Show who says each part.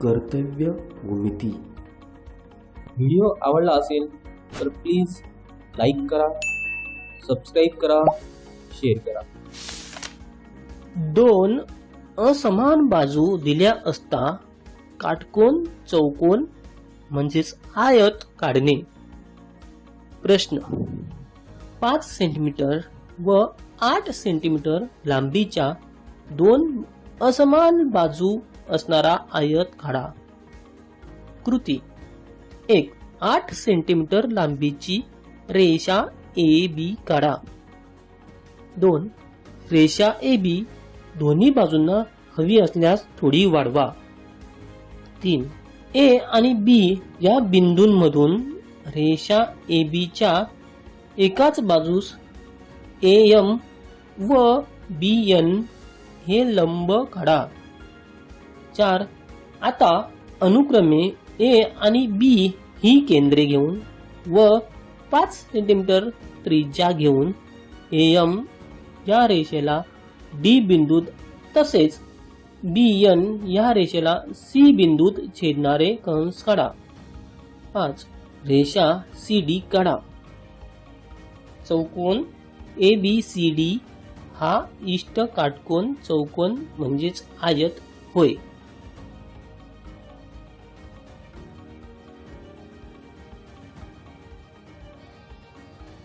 Speaker 1: कर्तव्य भूमिती.
Speaker 2: व्हिडिओ आवडला असेल तर प्लीज लाईक करा, सबस्क्राईब करा, शेअर करा.
Speaker 3: दोन असमान बाजू दिल्या असता काटकोन चौकोन म्हणजेच आयत काढणे. प्रश्न: 5 सेंटीमीटर व 8 सेंटीमीटर लांबीच्या दोन असमान बाजू असणारा आयत काढा. कृती: 1. 8 सेंटीमीटर लांबीची रेषा AB काढा. 2. रेषा AB दोन्ही बाजूंना हवी असल्यास थोडी वाढवा. 3. A आणि B या बिंदूंमधून रेषा AB च्या एकाच बाजूस AM व BN हे लंब काढा. 4. आता अनुक्रमे A आणि B ही केंद्रे घेऊन व 5 सेंटीमीटर त्रिज्या घेऊन AM या रेषेला D बिंदूत तसेच BN या रेषेला C बिंदूत छेदणारे कंस काढा. 5. रेषा CD काढा. चौकोन ABCD हा इष्ट काटकोन चौकोन म्हणजेच आयत होय.